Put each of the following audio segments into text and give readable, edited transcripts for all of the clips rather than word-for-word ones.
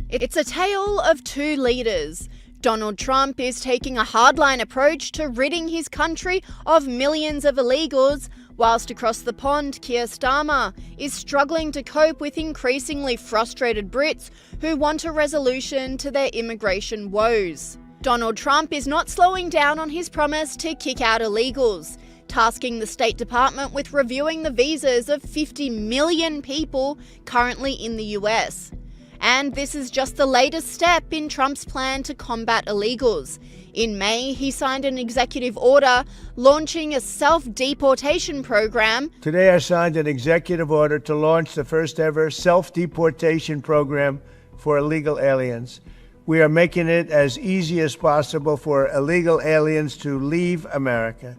It's a tale of two leaders. Donald Trump is taking a hardline approach to ridding his country of millions of illegals, whilst across the pond, Keir Starmer is struggling to cope with increasingly frustrated Brits who want a resolution to their immigration woes. Donald Trump is not slowing down on his promise to kick out illegals, tasking the State Department with reviewing the visas of 50 million people currently in the US. And this is just the latest step in Trump's plan to combat illegals. In May, he signed an executive order launching a self-deportation program. Today, I signed an executive order to launch the first ever self-deportation program for illegal aliens. We are making it as easy as possible for illegal aliens to leave America.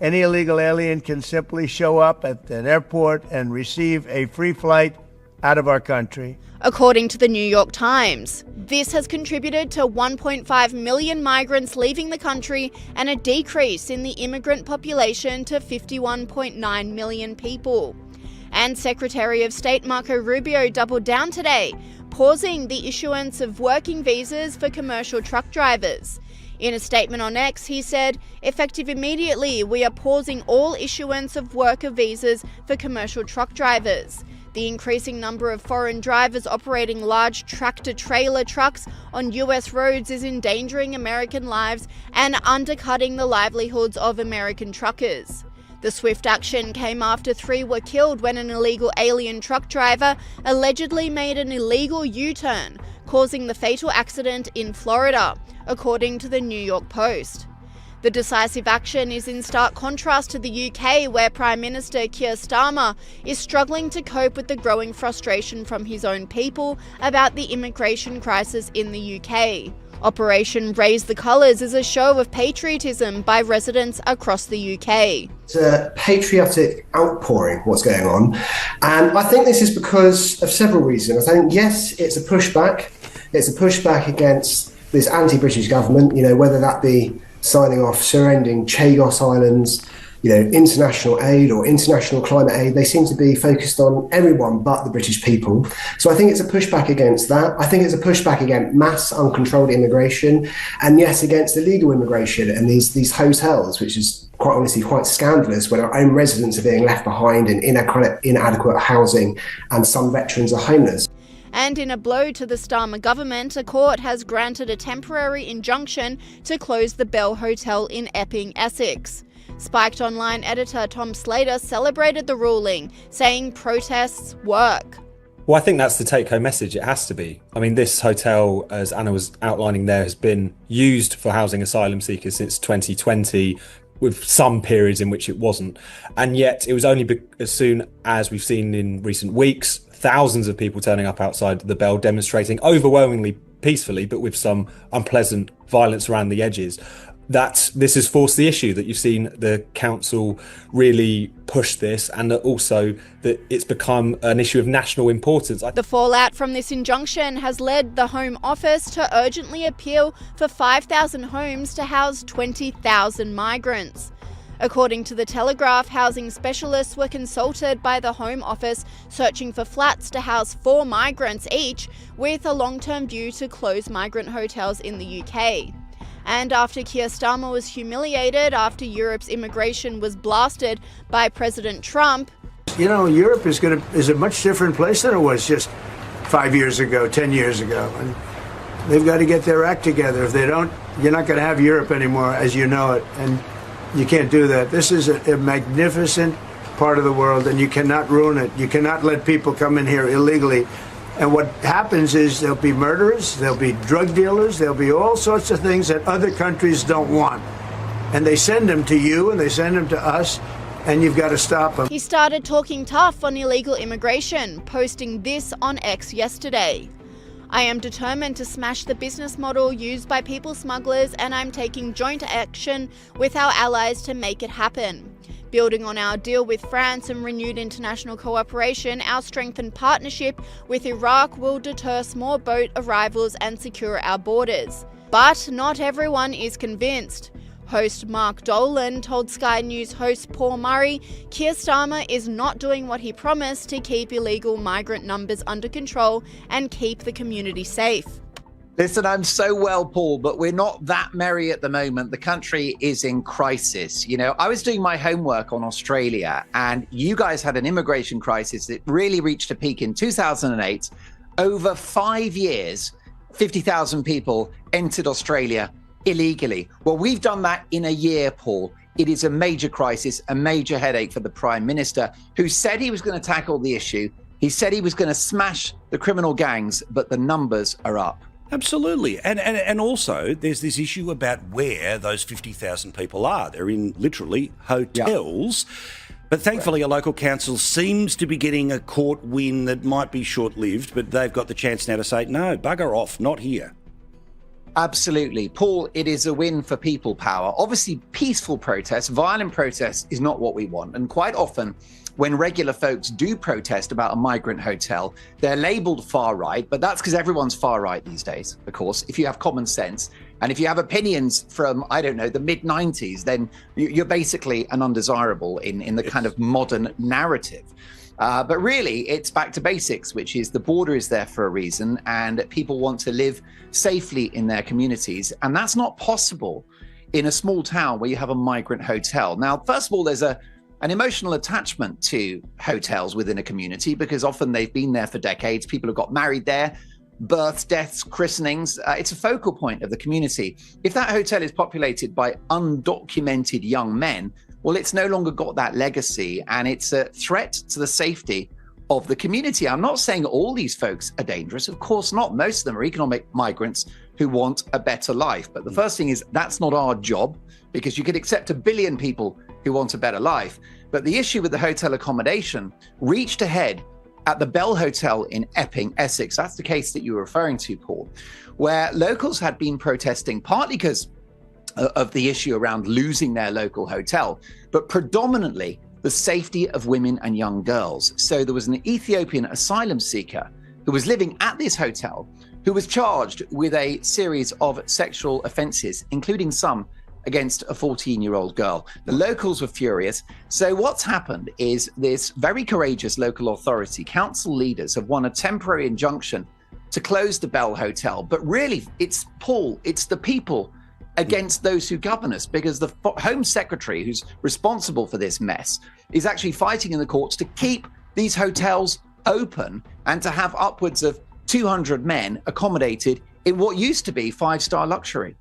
Any illegal alien can simply show up at an airport and receive a free flight out of our country. According to the New York Times, this has contributed to 1.5 million migrants leaving the country and a decrease in the immigrant population to 51.9 million people. And Secretary of State Marco Rubio doubled down today, pausing the issuance of working visas for commercial truck drivers. In a statement on X, he said, "Effective immediately, we are pausing all issuance of worker visas for commercial truck drivers. The increasing number of foreign drivers operating large tractor-trailer trucks on US roads is endangering American lives and undercutting the livelihoods of American truckers." The swift action came after 3 were killed when an illegal alien truck driver allegedly made an illegal U-turn, causing the fatal accident in Florida, according to the New York Post. The decisive action is in stark contrast to the UK, where Prime Minister Keir Starmer is struggling to cope with the growing frustration from his own people about the immigration crisis in the UK. Operation Raise the Colours is a show of patriotism by residents across the UK. It's a patriotic outpouring, what's going on. And I think this is because of several reasons. I think, yes, it's a pushback. It's a pushback against this anti-British government, whether that be signing off surrendering Chagos Islands, international aid or international climate aid. They seem to be focused on everyone but the British people. So I think it's a pushback against that. I think it's a pushback against mass uncontrolled immigration, and yes, against illegal immigration and these hotels, which is quite honestly quite scandalous when our own residents are being left behind in inadequate housing and some veterans are homeless. And in a blow to the Starmer government, a court has granted a temporary injunction to close the Bell Hotel in Epping, Essex. Spiked Online editor Tom Slater celebrated the ruling, saying protests work. Well, I think that's the take-home message. It has to be. I mean, this hotel, as Anna was outlining there, has been used for housing asylum seekers since 2020, with some periods in which it wasn't. And yet it was only as soon as we've seen in recent weeks, thousands of people turning up outside the Bell demonstrating overwhelmingly peacefully, but with some unpleasant violence around the edges, that this has forced the issue, that you've seen the council really push this, and that also that it's become an issue of national importance. The fallout from this injunction has led the Home Office to urgently appeal for 5,000 homes to house 20,000 migrants. According to The Telegraph, housing specialists were consulted by the Home Office searching for flats to house 4 migrants each, with a long-term view to close migrant hotels in the UK. And after Keir Starmer was humiliated after Europe's immigration was blasted by President Trump. Europe is a much different place than it was just 5 years ago, 10 years ago. And they've got to get their act together. If they don't, you're not going to have Europe anymore as you know it. And you can't do that. This is a magnificent part of the world, and you cannot ruin it. You cannot let people come in here illegally. And what happens is there'll be murderers, there'll be drug dealers, there'll be all sorts of things that other countries don't want. And they send them to you and they send them to us, and you've got to stop them. He started talking tough on illegal immigration, posting this on X yesterday. "I am determined to smash the business model used by people smugglers, and I'm taking joint action with our allies to make it happen. Building on our deal with France and renewed international cooperation, our strengthened partnership with Iraq will deter small boat arrivals and secure our borders." But not everyone is convinced. Host Mark Dolan told Sky News host Paul Murray Keir Starmer is not doing what he promised to keep illegal migrant numbers under control and keep the community safe. Listen, I'm so well, Paul, but we're not that merry at the moment. The country is in crisis. You know, I was doing my homework on Australia, and you guys had an immigration crisis that really reached a peak in 2008. Over 5 years, 50,000 people entered Australia illegally. Well, we've done that in a year, Paul. It is a major crisis, a major headache for the Prime Minister, who said he was going to tackle the issue. He said he was going to smash the criminal gangs, but the numbers are up. Absolutely. And also there's this issue about where those 50,000 people are. They're in literally hotels. Yeah. But thankfully a local council seems to be getting a court win that might be short-lived, but they've got the chance now to say, no, bugger off, not here. Absolutely. Paul, it is a win for people power. Obviously, peaceful protests, violent protests is not what we want. And quite often, when regular folks do protest about a migrant hotel, they're labeled far right, but that's because everyone's far right these days, of course, if you have common sense. And if you have opinions from, I don't know, the mid-90s, then you're basically an undesirable in the kind of modern narrative. But really, it's back to basics, which is the border is there for a reason, and people want to live safely in their communities. And that's not possible in a small town where you have a migrant hotel. Now, first of all, there's an emotional attachment to hotels within a community because often they've been there for decades. People have got married there, births, deaths, christenings. It's a focal point of the community. If that hotel is populated by undocumented young men, well, it's no longer got that legacy, and it's a threat to the safety of the community. I'm not saying all these folks are dangerous. Of course not. Most of them are economic migrants who want a better life. But the first thing is that's not our job, because you could accept 1 billion people who want a better life. But the issue with the hotel accommodation reached a head at the Bell Hotel in Epping, Essex. That's the case that you were referring to, Paul, where locals had been protesting partly because of the issue around losing their local hotel, but predominantly the safety of women and young girls. So there was an Ethiopian asylum seeker who was living at this hotel who was charged with a series of sexual offences, including some against a 14-year-old girl. The locals were furious. So what's happened is this very courageous local authority, council leaders have won a temporary injunction to close the Bell Hotel. But really, it's Paul, it's the people against those who govern us, because the Home Secretary, who's responsible for this mess, is actually fighting in the courts to keep these hotels open and to have upwards of 200 men accommodated in what used to be 5-star luxury.